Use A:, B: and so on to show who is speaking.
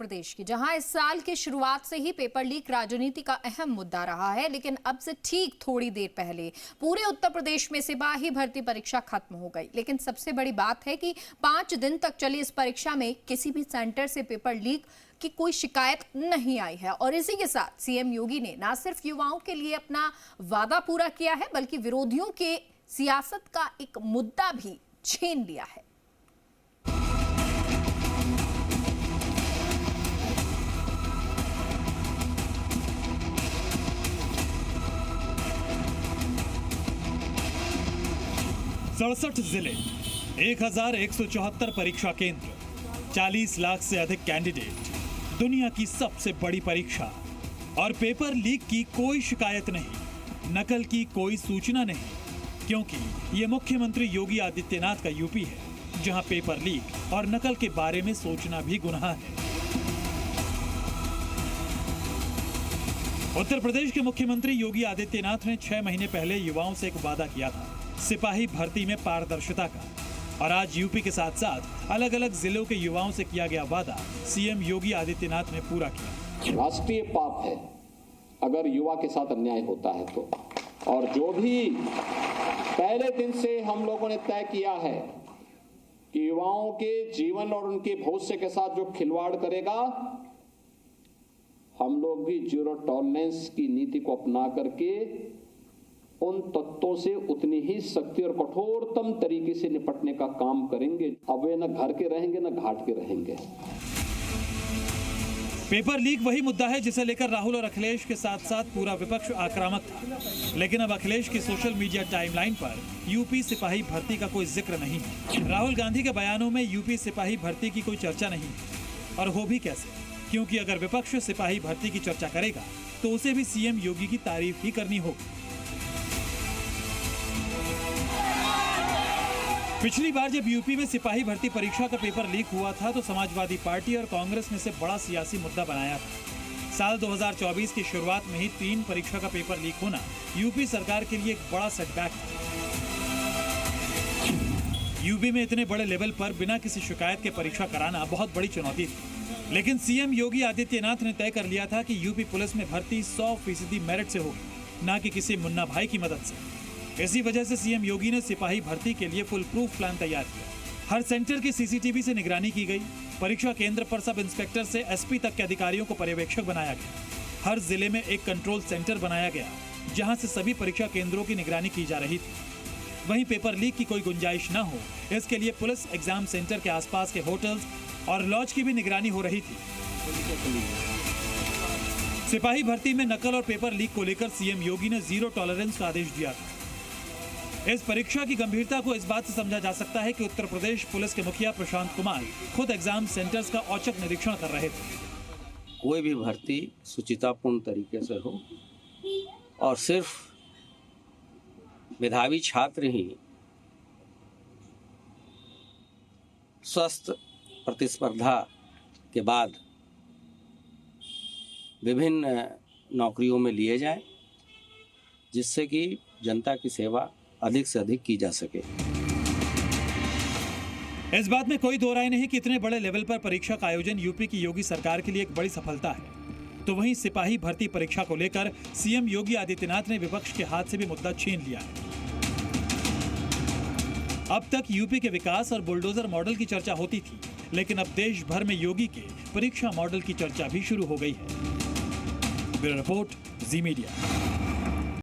A: प्रदेश की, जहां इस साल की शुरुआत से ही पेपर लीक राजनीति का अहम मुद्दा रहा है। लेकिन अब से ठीक थोड़ी देर पहले पूरे उत्तर प्रदेश में सिपाही भर्ती परीक्षा खत्म हो गई। लेकिन सबसे बड़ी बात है कि 5 दिन तक चली इस परीक्षा में किसी भी सेंटर से पेपर लीक की कोई शिकायत नहीं आई है। और इसी के साथ सीएम योगी ने न सिर्फ युवाओं के लिए अपना वादा पूरा किया है, बल्कि विरोधियों के सियासत का एक मुद्दा भी छीन लिया है।
B: सड़सठ जिले, 1174 परीक्षा केंद्र, 40 लाख से अधिक कैंडिडेट, दुनिया की सबसे बड़ी परीक्षा और पेपर लीक की कोई शिकायत नहीं, नकल की कोई सूचना नहीं, क्योंकि ये मुख्यमंत्री योगी आदित्यनाथ का यूपी है, जहां पेपर लीक और नकल के बारे में सोचना भी गुनाह है। उत्तर प्रदेश के मुख्यमंत्री योगी आदित्यनाथ ने 6 महीने पहले युवाओं से एक वादा किया था, सिपाही भर्ती में पारदर्शिता का। और आज यूपी के साथ साथ अलग अलग जिलों के युवाओं से किया गया वादा सीएम योगी आदित्यनाथ ने पूरा किया।
C: राष्ट्रीय पाप है अगर युवा के साथ अन्याय होता है तो, और जो भी पहले दिन से हम लोगों ने तय किया है कि युवाओं के जीवन और उनके भविष्य के साथ जो खिलवाड़ करेगा, हम लोग भी जीरो टॉलरेंस की नीति को अपना करके उन तत्वों से उतनी ही सख्ती और कठोरतम तरीके से निपटने का काम करेंगे। अब वे न घर के रहेंगे न घाट के रहेंगे।
B: पेपर लीक वही मुद्दा है जिसे लेकर राहुल और अखिलेश के साथ साथ पूरा विपक्ष आक्रामक था। लेकिन अब अखिलेश की सोशल मीडिया टाइमलाइन पर यूपी सिपाही भर्ती का कोई जिक्र नहीं है। राहुल गांधी के बयानों में यूपी सिपाही भर्ती की कोई चर्चा नहीं है, और हो भी कैसे, क्योंकि अगर विपक्ष सिपाही भर्ती की चर्चा करेगा तो उसे भी सीएम योगी की तारीफ ही करनी होगी। पिछली बार जब यूपी में सिपाही भर्ती परीक्षा का पेपर लीक हुआ था तो समाजवादी पार्टी और कांग्रेस ने इसे बड़ा सियासी मुद्दा बनाया था। साल 2024 की शुरुआत में ही 3 परीक्षा का पेपर लीक होना यूपी सरकार के लिए एक बड़ा सेटबैक था। यूपी में इतने बड़े लेवल पर बिना किसी शिकायत के परीक्षा कराना बहुत बड़ी चुनौती थी। लेकिन सीएम योगी आदित्यनाथ ने तय कर लिया था कि यूपी पुलिस में भर्ती 100% मेरिट से होगी, न कि किसी मुन्ना भाई की मदद से। इसी वजह से सीएम योगी ने सिपाही भर्ती के लिए फुल प्रूफ प्लान तैयार किया। हर सेंटर की सीसीटीवी से निगरानी की गई। परीक्षा केंद्र पर सब इंस्पेक्टर से एसपी तक के अधिकारियों को पर्यवेक्षक बनाया गया। हर जिले में एक कंट्रोल सेंटर बनाया गया, जहां से सभी परीक्षा केंद्रों की निगरानी की जा रही थी। वहीं पेपर लीक की कोई गुंजाइश न हो, इसके लिए पुलिस एग्जाम सेंटर के आसपास के होटल्स और लॉज की भी निगरानी हो रही थी। सिपाही भर्ती में नकल और पेपर लीक को लेकर सीएम योगी ने जीरो टॉलरेंस का आदेश दिया था। इस परीक्षा की गंभीरता को इस बात से समझा जा सकता है कि उत्तर प्रदेश पुलिस के मुखिया प्रशांत कुमार खुद एग्जाम सेंटर्स का औचक निरीक्षण कर रहे थे।
D: कोई भी भर्ती सुचितापूर्ण तरीके से हो और सिर्फ मेधावी छात्र ही स्वस्थ प्रतिस्पर्धा के बाद विभिन्न नौकरियों में लिए जाएं, जिससे कि जनता की सेवा अधिक से अधिक की जा सके।
B: इस बात में कोई दो राय नहीं कि इतने बड़े लेवल पर परीक्षा का आयोजन यूपी की योगी सरकार के लिए एक बड़ी सफलता है। तो वहीं सिपाही भर्ती परीक्षा को लेकर सीएम योगी आदित्यनाथ ने विपक्ष के हाथ से भी मुद्दा छीन लिया है। अब तक यूपी के विकास और बुलडोजर मॉडल की चर्चा होती थी, लेकिन अब देश भर में योगी के परीक्षा मॉडल की चर्चा भी शुरू हो गई है। ब्यूरो रिपोर्ट, जी मीडिया।